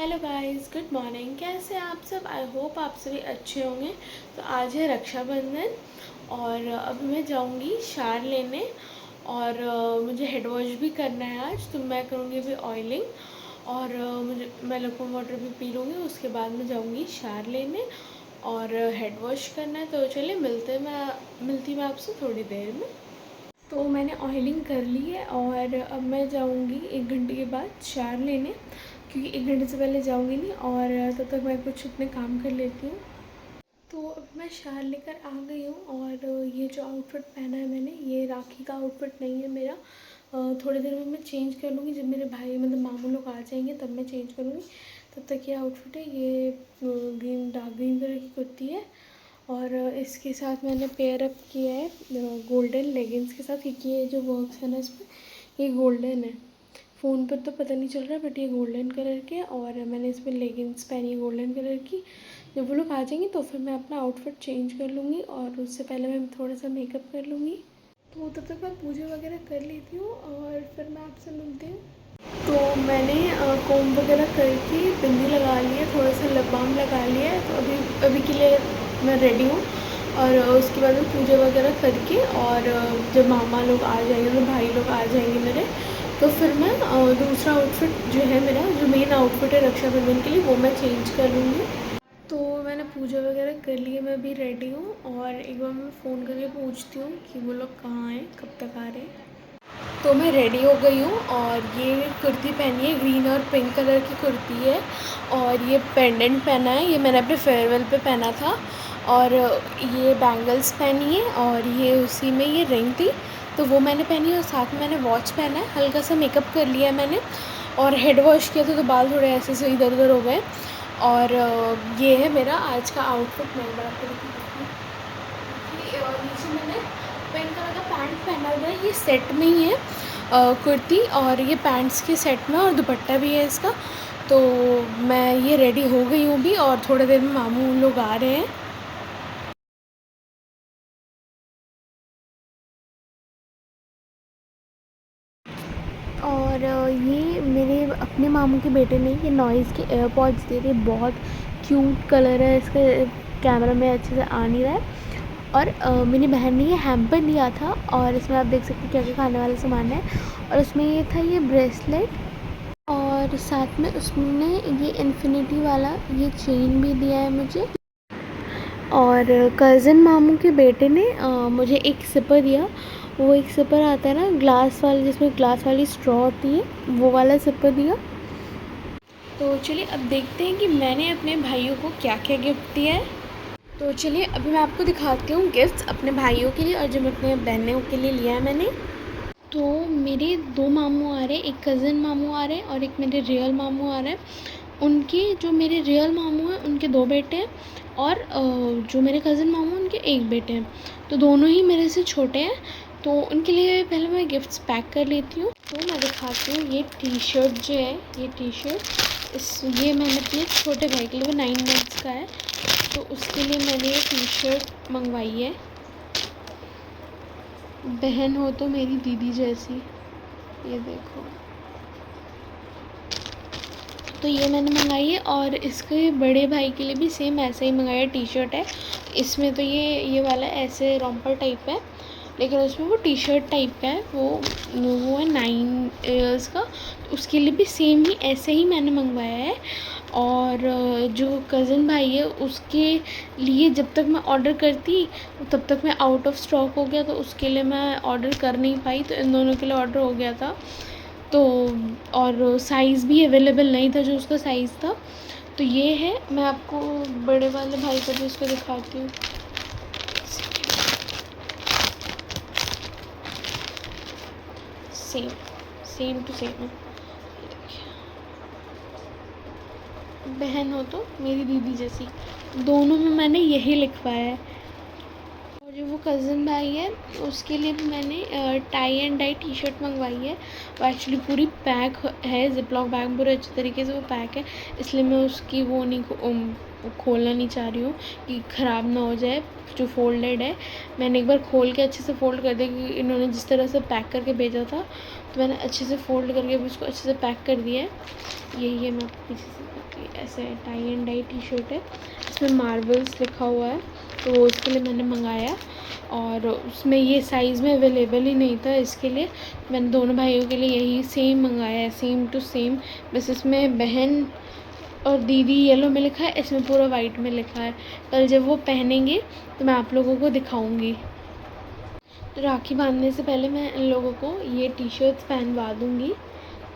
Hello guys, good morning. कैसे हैं आप सब? आई होप आप सभी अच्छे होंगे। तो आज है रक्षाबंधन और अभी मैं जाऊंगी शार लेने और मुझे हेड वॉश भी करना है आज। तो मैं करूँगी अभी ऑयलिंग और मैं लकुम वाटर भी पी लूँगी। उसके बाद मैं जाऊँगी शार लेने और हेड वॉश करना है। तो चलिए मिलती मैं आपसे थोड़ी देर में। तो मैंने ऑयलिंग कर ली है और अब मैं जाऊंगी 1 घंटे के बाद शार लेने, क्योंकि 1 घंटे से पहले जाऊंगी नहीं और तब तक मैं कुछ अपने काम कर लेती हूँ। तो अब मैं शार लेकर आ गई हूँ और ये जो आउटफिट पहना है मैंने, ये राखी का आउटफिट नहीं है मेरा। थोड़ी देर में मैं चेंज कर लूँगी। जब मेरे भाई मतलब मामू लोग आ जाएंगे तब मैं चेंज करूँगी। तब तक ये आउटफिट है, ये डार्क ग्रीन कलर की कुर्ती है और इसके साथ मैंने पेयर अप किया है गोल्डन लेगिंग्स के साथ, क्योंकि ये जो वर्क्स है ना इस पर, ये गोल्डन है। फ़ोन पर तो पता नहीं चल रहा बट ये गोल्डन कलर के है और मैंने इसमें लेगिंग्स पहनी है गोल्डन कलर की। जब वो लोग आ जाएंगे तो फिर मैं अपना आउटफिट चेंज कर लूँगी और उससे पहले मैं थोड़ा सा मेकअप कर लूँगी। तो तब तक मैं पूजा वगैरह कर लेती हूँ और फिर मैं आपसे मिलती हूँ। तो मैंने कोम वगैरह करके बिंदी लगा ली है, थोड़ा सा लिप बाम लगा लिया है। तो अभी के लिए मैं रेडी हूँ और उसके बाद मैं पूजा वगैरह करके और जब मामा लोग आ जाएंगे, तो भाई लोग आ जाएंगे मेरे, तो फिर मैं दूसरा आउटफिट जो है मेरा, जो मेन आउटफिट है रक्षाबंधन के लिए, वो मैं चेंज कर लूँगी। तो मैंने पूजा वगैरह कर ली है, मैं अभी रेडी हूँ और एक बार मैं फ़ोन करके पूछती हूँ कि वो लोग कहाँ हैं, कब तक आ रहे हैं। तो मैं रेडी हो गई हूँ और ये कुर्ती पहनी है, ग्रीन और पिंक कलर की कुर्ती है और ये पेंडेंट पहना है, ये मैंने अपने फेयरवेल पे पहना था। और ये बैंगल्स पहनी है और ये उसी में ये रिंग थी तो वो मैंने पहनी है और साथ में मैंने वॉच पहना है। हल्का सा मेकअप कर लिया है मैंने और हेड वॉश किया था तो बाल थोड़े ऐसे से इधर उधर हो गए। और ये है मेरा आज का आउटफिट। मैं आपको दिखाती हूँ। नीचे मैंने पिंक कलर का पैंट पहना हुआ है, ये सेट में ही है कुर्ती और ये पैंट्स के सेट में और दुपट्टा भी है इसका। तो मैं ये रेडी हो गई हूँ भी और थोड़ी देर में मामू लोग आ रहे हैं। और ये मेरे अपने मामू के बेटे ने ये नॉइज़ के एयरपॉड्स दे दिए, बहुत क्यूट कलर है इसका, कैमरा में अच्छे से आ नहीं रहा है। और मेरी बहन ने ये हैम्पर दिया था और इसमें आप देख सकते हैं क्या क्या खाने वाला सामान है। और उसमें ये था ये ब्रेसलेट और साथ में उसने ये इन्फिनिटी वाला ये चेन भी दिया है मुझे। और कज़न मामू के बेटे ने मुझे एक सिपर दिया। वो एक सिपर आता है ना ग्लास वाला, जिसमें ग्लास वाली स्ट्रॉ होती है, वो वाला सिपर दिया। तो चलिए अब देखते हैं कि मैंने अपने भाइयों को क्या क्या गिफ्ट दिया है। तो चलिए अभी मैं आपको दिखाती हूँ गिफ्ट्स अपने भाइयों के लिए और जो मैं अपने बहनों के लिए लिया है मैंने। तो मेरे 2 मामू आ रहे हैं, एक कज़न मामू आ रहे हैं और एक मेरे रियल मामू आ रहे हैं। उनके जो मेरे रियल मामू हैं उनके 2 बेटे हैं और जो मेरे कज़न मामू हैं उनके 1 बेटे हैं। तो दोनों ही मेरे से छोटे हैं। तो उनके लिए पहले मैं गिफ्ट्स पैक कर लेती हूँ। तो मैं दिखाती हूँ ये टी शर्ट जो है, ये टी शर्ट ये मैंने अपने छोटे भाई के लिए, वो 9 मंथ्स का है तो उसके लिए मैंने ये टी शर्ट मंगवाई है। बहन हो तो मेरी दीदी जैसी, ये देखो। तो ये मैंने मंगाई है और इसके बड़े भाई के लिए भी सेम ऐसा ही मंगाया टी शर्ट है। इसमें तो ये वाला ऐसे रॉम्पर टाइप है, लेकिन उसमें वो टी शर्ट टाइप का है, वो है 9 ईयर्स का। तो उसके लिए भी सेम ही ऐसे ही मैंने मंगवाया है। और जो कज़न भाई है उसके लिए जब तक मैं ऑर्डर करती तब तक मैं आउट ऑफ स्टॉक हो गया, तो उसके लिए मैं ऑर्डर कर नहीं पाई। तो इन दोनों के लिए ऑर्डर हो गया था। तो और साइज़ भी अवेलेबल नहीं था जो उसका साइज़ था। तो ये है, मैं आपको बड़े वाले भाई का भी उसको दिखाती हूँ। सेम सेम टू सेम है। बहन हो तो मेरी दीदी जैसी, दोनों में मैंने यही लिखवाया है। और जो वो कज़न भाई है उसके लिए भी मैंने tie and dye T shirt मंगवाई है। वो एक्चुअली पूरी पैक है, जिप लॉक बैग पूरे अच्छे तरीके से वो पैक है, इसलिए मैं उसकी वो नहीं वो खोलना नहीं चाह रही हूँ कि ख़राब ना हो जाए। जो फोल्डेड है मैंने एक बार खोल के अच्छे से फ़ोल्ड कर दिया, क्योंकि इन्होंने जिस तरह से पैक करके भेजा था तो मैंने अच्छे से फ़ोल्ड करके भी उसको अच्छे से पैक कर दिया है। यही है, मैं आपको पीछे से करके ऐसे tie and dye T shirt है, इसमें मार्वल्स लिखा हुआ है, तो वो इसके लिए मैंने मंगाया। और उसमें ये साइज़ में अवेलेबल ही नहीं था, इसके लिए मैंने दोनों भाइयों के लिए यही सेम मंगाया है, सेम टू सेम। बस इसमें बहन और दीदी येलो में लिखा है, इसमें पूरा वाइट में लिखा है। कल जब वो पहनेंगे तो मैं आप लोगों को दिखाऊंगी। तो राखी बांधने से पहले मैं इन लोगों को ये टी शर्ट्स पहनवा दूँगी,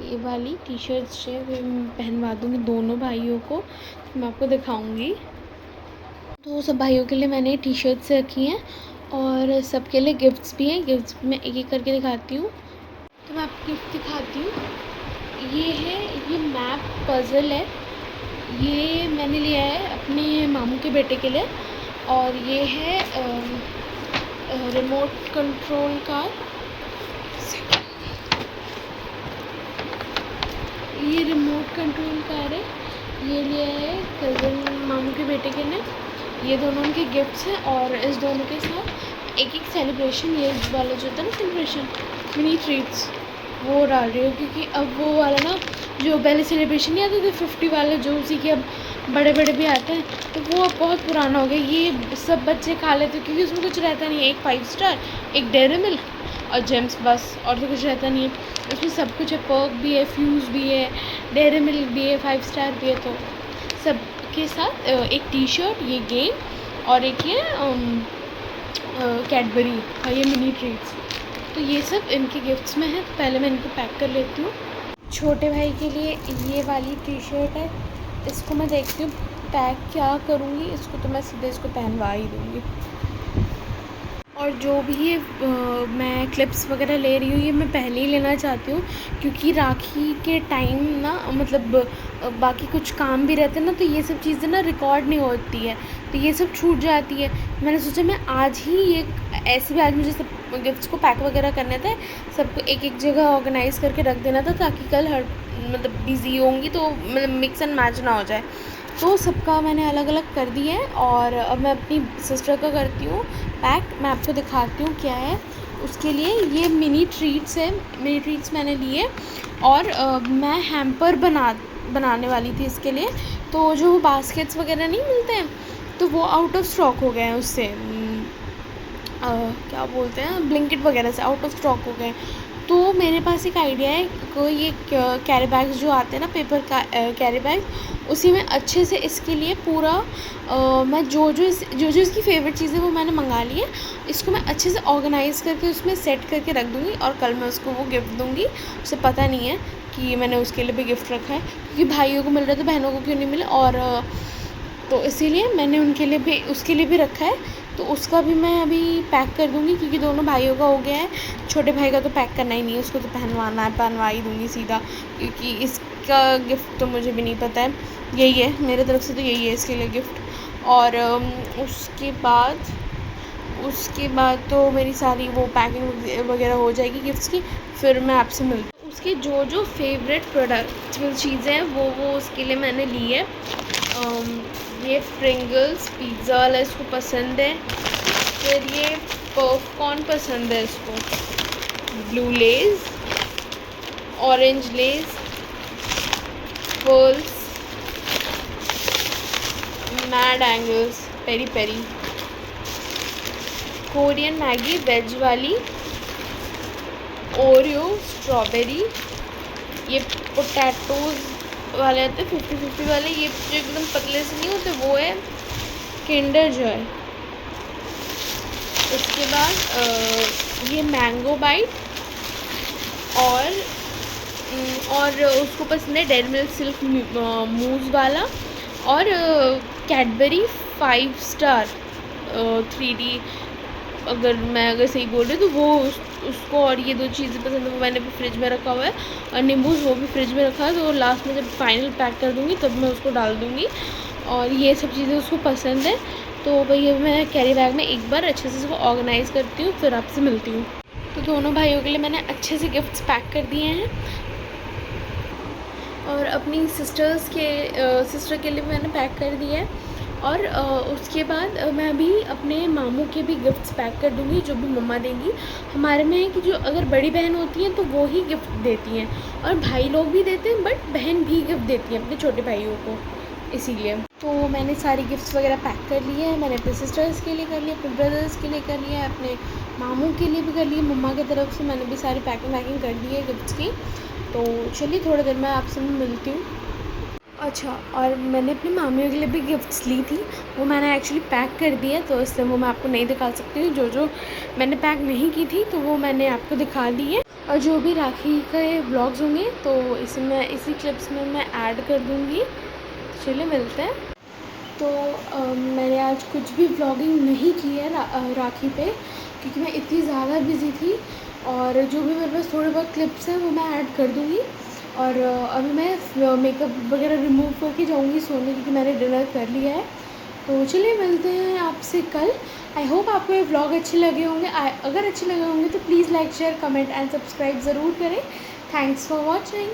ये वाली टी शर्ट्स है वो पहनवा दूँगी दोनों भाइयों को, तो मैं आपको दिखाऊंगी। तो सब भाइयों के लिए मैंने टी शर्ट्स रखी हैं और सबके लिए गिफ्ट्स भी हैं। गिफ्ट्स मैं एक एक करके दिखाती हूँ। तो मैं आपको गिफ्ट दिखाती हूँ। ये है, ये मैप पज़ल है, ये मैंने लिया है अपने मामू के बेटे के लिए। और ये है रिमोट कंट्रोल कार, ये रिमोट कंट्रोल कार है, ये लिया है कज़न मामू के बेटे के लिए। ये दोनों उनके गिफ्ट्स हैं और इस दोनों के साथ एक एक सेलिब्रेशन, ये वाला जो होता है ना सेलिब्रेशन मिनी ट्रीट्स, वो डाल रही हूँ। क्योंकि अब वो वाला ना जो पहले सेलिब्रेशन नहीं आते थे 50 वाले, जो उसी के अब बड़े बड़े भी आते हैं, तो वो अब बहुत पुराना हो गया। ये सब बच्चे खा लेते हैं क्योंकि उसमें कुछ रहता नहीं है, एक 5 स्टार, एक डेयरी मिल्क और जेम्स, बस और तो कुछ रहता नहीं है। उसमें सब कुछ है, पर्क भी है, फ्यूज़ भी है, डेयरी मिल्क भी है, 5 स्टार भी है। तो सब के साथ एक टी शर्ट, ये गेम और एक ये कैडबरी और ये मिनी ट्रीट्स। तो ये सब इनके गिफ्ट्स में है। तो पहले मैं इनको पैक कर लेती हूँ। छोटे भाई के लिए ये वाली टी शर्ट है, इसको मैं देखती हूँ पैक क्या करूँगी। इसको तो मैं सीधे इसको पहनवा ही दूँगी। और जो भी ये मैं क्लिप्स वगैरह ले रही हूँ, ये मैं पहले ही लेना चाहती हूँ, क्योंकि राखी के टाइम ना मतलब बाकी कुछ काम भी रहते हैं ना, तो ये सब चीज़ें ना रिकॉर्ड नहीं होती है, तो ये सब छूट जाती है। मैंने सोचा मैं आज ही ये ऐसे भी आज मुझे सब गिफ्ट्स को पैक वगैरह करने थे, सबको एक एक जगह ऑर्गेनाइज़ करके रख देना था, ताकि कल हर मतलब बिज़ी होंगी तो मतलब मिक्स एंड मैच ना हो जाए। तो सबका मैंने अलग अलग कर दिया है और अब मैं अपनी सिस्टर का करती हूँ पैक। मैं आपको दिखाती हूँ क्या है उसके लिए। ये मिनी ट्रीट्स है, मिनी ट्रीट्स मैंने लिए और मैं हैम्पर बनाने वाली थी इसके लिए। तो जो बास्केट्स वगैरह नहीं मिलते हैं, तो वो आउट ऑफ स्टॉक हो गए हैं, उससे क्या बोलते हैं, ब्लिंकिट वगैरह से आउट ऑफ स्टॉक हो गए। तो मेरे पास एक आइडिया है, कोई ये कैरी बैग्स जो आते हैं ना, पेपर का कैरी बैग, उसी में अच्छे से इसके लिए पूरा मैं जो इसकी फ़ेवरेट चीज़ें वो मैंने मंगा ली है, इसको मैं अच्छे से ऑर्गेनाइज़ करके उसमें सेट करके रख दूँगी और कल मैं उसको वो गिफ्ट दूँगी। उसे पता नहीं है कि मैंने उसके लिए भी गिफ्ट रखा है, क्योंकि भाइयों को मिल रहा है तो बहनों को क्यों नहीं मिले। और तो इसीलिए मैंने उनके लिए भी, उसके लिए भी रखा है, तो उसका भी मैं अभी पैक कर दूँगी, क्योंकि दोनों भाइयों का हो गया है। छोटे भाई का तो पैक करना ही नहीं है, उसको तो पहनवा ही दूँगी सीधा, क्योंकि इसका गिफ्ट तो मुझे भी नहीं पता है। यही है मेरे तरफ से, तो यही है इसके लिए गिफ्ट। और उसके बाद तो मेरी सारी वो पैकिंग वगैरह हो जाएगी गिफ्ट्स की, फिर मैं आपसे मिलती हूँ। उसके जो फेवरेट प्रोडक्ट चीज़ें हैं वो उसके लिए मैंने ली है। ये प्रिंगल्स पिज़्ज़ा वाला इसको पसंद है, फिर ये पॉपकॉर्न पसंद है इसको, blue Lay's, orange Lay's, pearls, mad angles, peri peri, Korean Maggi veg वाली, ओरियो, स्ट्रॉबेरी, ये पोटैटोज़ वाले आते हैं 50-50 वाले, ये जो एकदम पतले से नहीं होते वो है किंडर जॉय। उसके बाद ये मैंगो बाइट और उसको पसंद है डेयरी मिल्क सिल्क मूज़ वाला, और कैडबरी 5 स्टार 3D, अगर सही बोल रही हूँ तो वो उसको। और ये 2 चीज़ें पसंद है, वो मैंने भी फ्रिज में रखा हुआ है, और नींबूज़ वो भी फ्रिज में रखा है, तो लास्ट में जब फाइनल पैक कर दूँगी तब मैं उसको डाल दूँगी। और ये सब चीज़ें उसको पसंद है, तो भैया मैं कैरी बैग में एक बार अच्छे से इसको ऑर्गेनाइज़ करती हूँ, फिर आपसे मिलती हूँ। तो दोनों भाइयों के लिए मैंने अच्छे से गिफ्ट्स पैक कर दिए हैं, और अपनी सिस्टर के लिए मैंने पैक कर दिया है। और उसके बाद मैं भी अपने मामू के भी गिफ्ट्स पैक कर दूँगी, जो भी मम्मा देंगी। हमारे में है कि जो अगर बड़ी बहन होती हैं तो वो ही गिफ्ट देती हैं, और भाई लोग भी देते हैं, बट बहन भी गिफ्ट देती है अपने छोटे भाइयों को, इसीलिए। तो मैंने सारी गिफ्ट्स वगैरह पैक कर लिए हैं। मैंने अपने सिस्टर्स के लिए कर लिया, अपने ब्रदर्स के लिए कर लिया, अपने मामू के लिए भी कर लिया। मम्मा की तरफ से मैंने भी सारी पैकिंग कर दी है गिफ्ट्स की। तो चलिए थोड़ी देर में आपसे मिलती हूँ। अच्छा, और मैंने अपनी मामियों के लिए भी गिफ्ट्स ली थी, वो मैंने एक्चुअली पैक कर दी है, तो इसलिए वो मैं आपको नहीं दिखा सकती हूँ। जो मैंने पैक नहीं की थी तो वो मैंने आपको दिखा दी है। और जो भी राखी के व्लॉग्स होंगे तो इसमें इसी क्लिप्स में मैं ऐड कर दूँगी। चलिए मिलते हैं। तो मैंने आज कुछ भी व्लॉगिंग नहीं की है राखी पे, क्योंकि मैं इतनी ज़्यादा बिज़ी थी। और जो भी मेरे पास थोड़े बहुत क्लिप्स हैं वो मैं ऐड कर दूँगी। और अभी मैं मेकअप वगैरह रिमूव करके जाऊँगी सोने, क्योंकि मैंने डिनर कर लिया है। तो चलिए मिलते हैं आपसे कल। आई होप आपको ये व्लॉग अच्छे लगे होंगे। अगर अच्छे लगे होंगे तो please like share comment and subscribe ज़रूर करें। Thanks for watching.